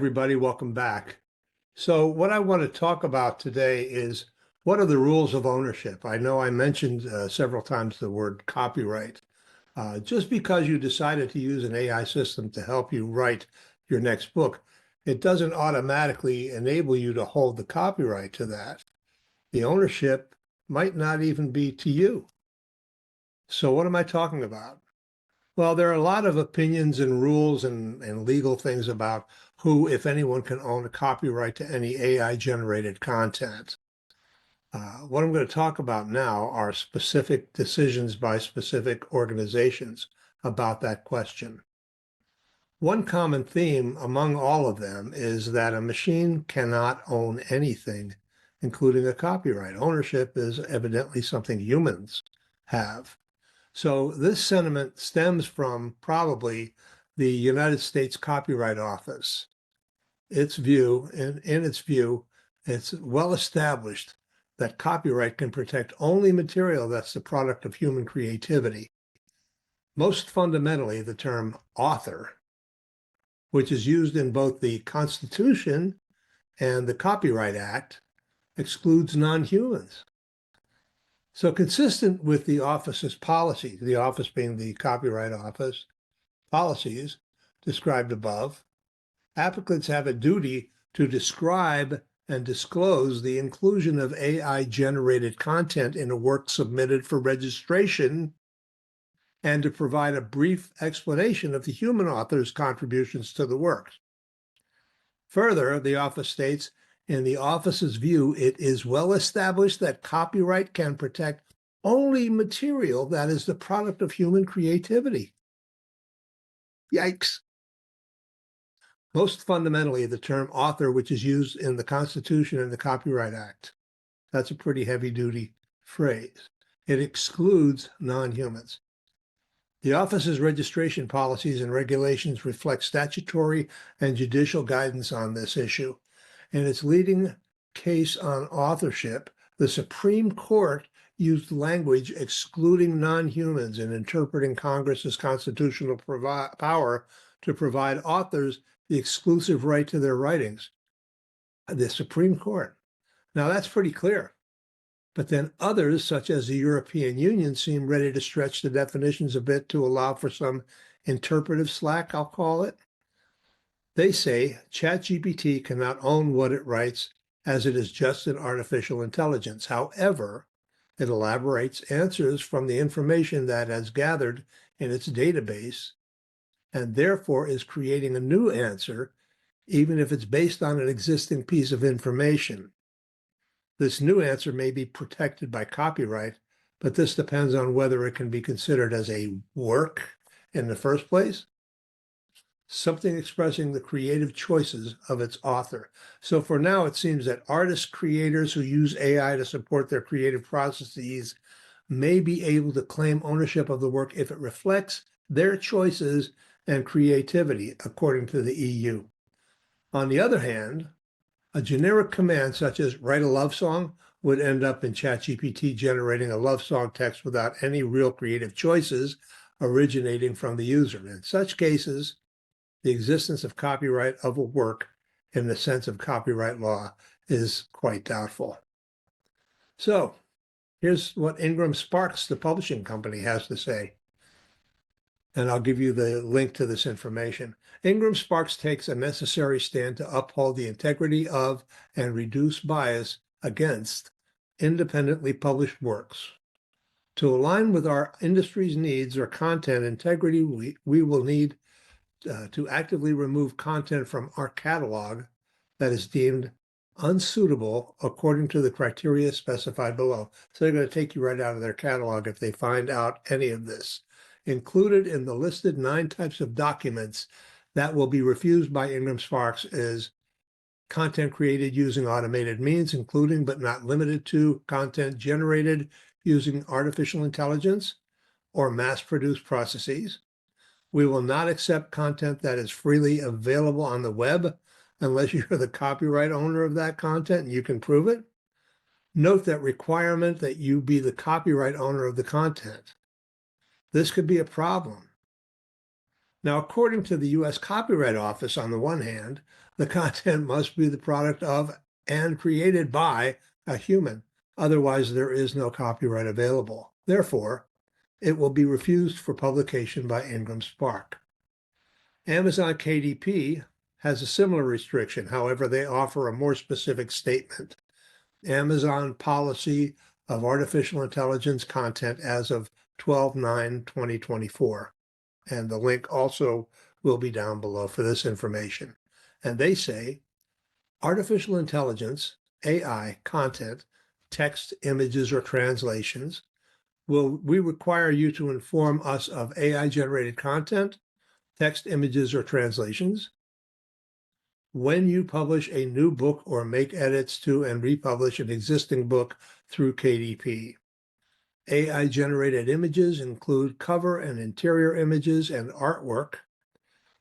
Everybody, welcome back. So what I want to talk about today is what are the rules of ownership? I know I mentioned several times the word copyright. Just because you decided to use an AI system to help you write your next book, it doesn't automatically enable you to hold the copyright to that. The ownership might not even be to you. So what am I talking about? Well, there are a lot of opinions and rules and legal things about who, if anyone, can own a copyright to any AI-generated content. What I'm going to talk about now are specific decisions by specific organizations about that question. One common theme among all of them is that a machine cannot own anything, including a copyright. Ownership is evidently something humans have. So this sentiment stems from probably the United States Copyright Office. Its view, in its view, it's well established that copyright can protect only material that's the product of human creativity. Most fundamentally, the term author, which is used in both the Constitution and the Copyright Act, excludes non-humans. So consistent with the office's policy, the office being the Copyright Office, policies described above, applicants have a duty to describe and disclose the inclusion of AI-generated content in a work submitted for registration and to provide a brief explanation of the human author's contributions to the work. Further, the office states, in the office's view, it is well established that copyright can protect only material that is the product of human creativity. Yikes. Most fundamentally, the term author, which is used in the Constitution and the Copyright Act, that's a pretty heavy-duty phrase. It excludes non-humans. The office's registration policies and regulations reflect statutory and judicial guidance on this issue. In its leading case on authorship, the Supreme Court used language excluding non-humans in interpreting Congress's constitutional power to provide authors the exclusive right to their writings. The Supreme Court. Now that's pretty clear. But then others, such as the European Union, seem ready to stretch the definitions a bit to allow for some interpretive slack, I'll call it. They say ChatGPT cannot own what it writes as it is just an artificial intelligence. However, it elaborates answers from the information that has gathered in its database and therefore is creating a new answer, even if it's based on an existing piece of information. This new answer may be protected by copyright, but this depends on whether it can be considered as a work in the first place, something expressing the creative choices of its author. So for now, it seems that artists, creators who use AI to support their creative processes may be able to claim ownership of the work if it reflects their choices and creativity, according to the EU. On the other hand, a generic command such as write a love song would end up in ChatGPT generating a love song text without any real creative choices originating from the user. In such cases, the existence of copyright of a work in the sense of copyright law is quite doubtful. So here's what Ingram Sparks, the publishing company, has to say. And I'll give you the link to this information. Ingram Sparks takes a necessary stand to uphold the integrity of and reduce bias against independently published works. To align with our industry's needs or content integrity, we will need to actively remove content from our catalog that is deemed unsuitable according to the criteria specified below. So they're going to take you right out of their catalog if they find out any of this. Included in the listed 9 types of documents that will be refused by Ingram Sparks is content created using automated means, including but not limited to content generated using artificial intelligence or mass-produced processes. We will not accept content that is freely available on the web unless you're the copyright owner of that content and you can prove it. Note that requirement that you be the copyright owner of the content. This could be a problem. Now, according to the U.S. Copyright Office, on the one hand, The content must be the product of and created by a human. Otherwise, there is no copyright available. Therefore, it will be refused for publication by Ingram Spark. Amazon KDP has a similar restriction. However, they offer a more specific statement. Amazon policy of artificial intelligence content as of 12/9/2024. And the link also will be down below for this information. And they say artificial intelligence, AI content, text, images, or translations, we require you to inform us of AI generated content, text, images, or translations when you publish a new book or make edits to and republish an existing book through KDP. AI generated images include cover and interior images and artwork.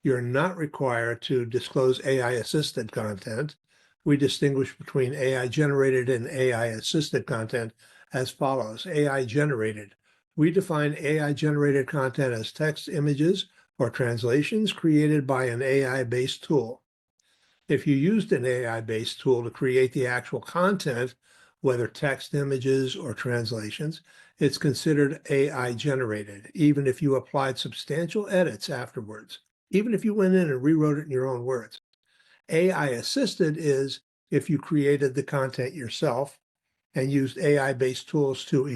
You're not required to disclose AI assisted content. We distinguish between AI generated and AI assisted content as follows. AI generated. We define AI generated content as text, images, or translations created by an AI-based tool. If you used an AI-based tool to create the actual content, whether text, images, or translations, it's considered AI generated, even if you applied substantial edits afterwards, even if you went in and rewrote it in your own words. AI assisted is if you created the content yourself and used AI-based tools to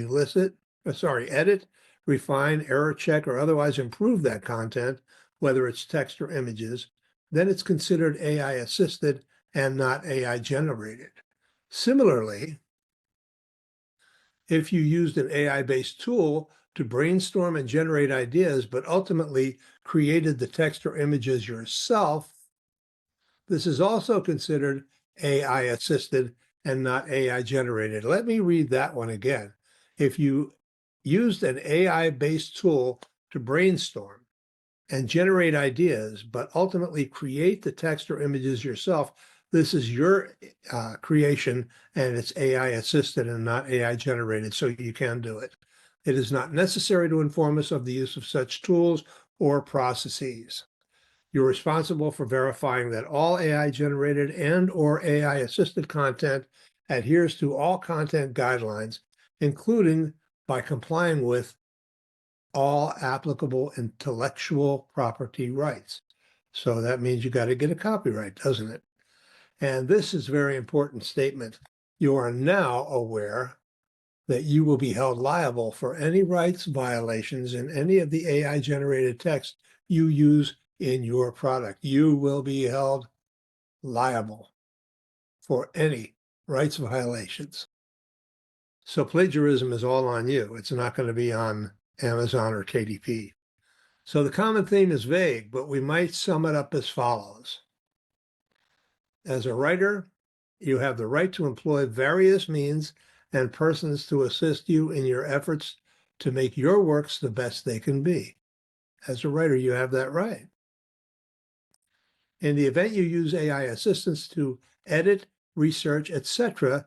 edit, refine, error check, or otherwise improve that content, whether it's text or images, then it's considered AI assisted and not AI generated. Similarly, if you used an AI-based tool to brainstorm and generate ideas, but ultimately created the text or images yourself, this is also considered AI assisted and not AI generated. Let me read that one again. If you used an AI-based tool to brainstorm and generate ideas, but ultimately create the text or images yourself, this is your creation and it's AI assisted and not AI generated, so you can do it. It is not necessary to inform us of the use of such tools or processes. You're responsible for verifying that all AI generated and or AI assisted content adheres to all content guidelines, including by complying with all applicable intellectual property rights. So that means you got to get a copyright, doesn't it? And this is a very important statement. You are now aware that you will be held liable for any rights violations in any of the AI generated text you use in your product. You will be held liable for any rights violations. So plagiarism is all on you. It's not going to be on Amazon or KDP. So the common theme is vague, but we might sum it up as follows. As a writer, you have the right to employ various means and persons to assist you in your efforts to make your works the best they can be. As a writer, you have that right. In the event you use AI assistants to edit, research, etc.,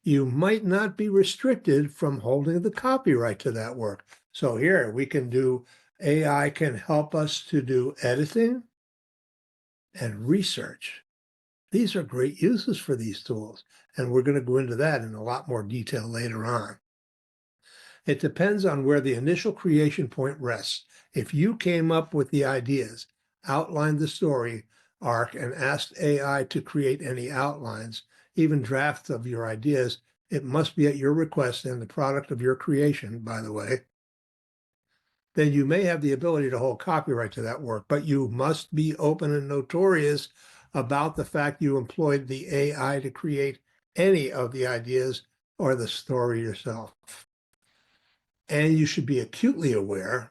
you might not be restricted from holding the copyright to that work. So here we can do, AI can help us to do editing and research. These are great uses for these tools, and we're going to go into that in a lot more detail later on. It depends on where the initial creation point rests. If you came up with the ideas, outlined the story arc, and asked AI to create any outlines, even drafts of your ideas, it must be at your request and the product of your creation, by the way, then you may have the ability to hold copyright to that work, but you must be open and notorious about the fact you employed the AI to create any of the ideas or the story yourself. And you should be acutely aware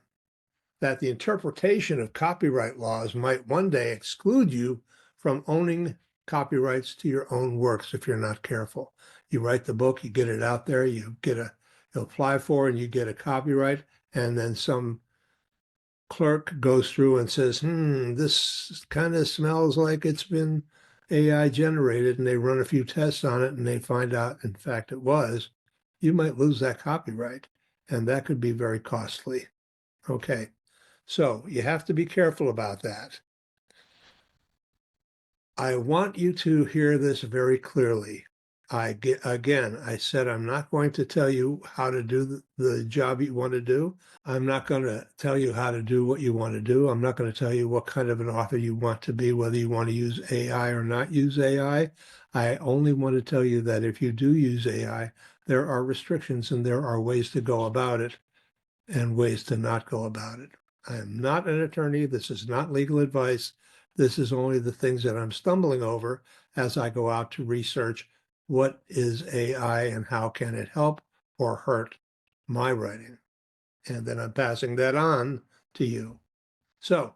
that the interpretation of copyright laws might one day exclude you from owning copyrights to your own works if you're not careful. You write the book, you get it out there, you apply for and you get a copyright, and then some clerk goes through and says, this kind of smells like it's been AI generated, and they run a few tests on it and they find out, in fact, it was, you might lose that copyright, and that could be very costly. Okay, so you have to be careful about that. I want you to hear this very clearly. I said I'm not going to tell you how to do the job you want to do. I'm not going to tell you how to do what you want to do. I'm not going to tell you what kind of an author you want to be, whether you want to use AI or not use AI. I only want to tell you that if you do use AI, there are restrictions and there are ways to go about it and ways to not go about it. I am not an attorney. This is not legal advice. This is only the things that I'm stumbling over as I go out to research what is AI and how can it help or hurt my writing. And then I'm passing that on to you. So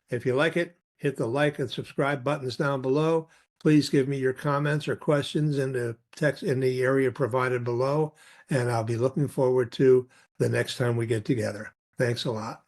if you like it, hit the like and subscribe buttons down below. Please give me your comments or questions in the text in the area provided below, and I'll be looking forward to the next time we get together. Thanks a lot.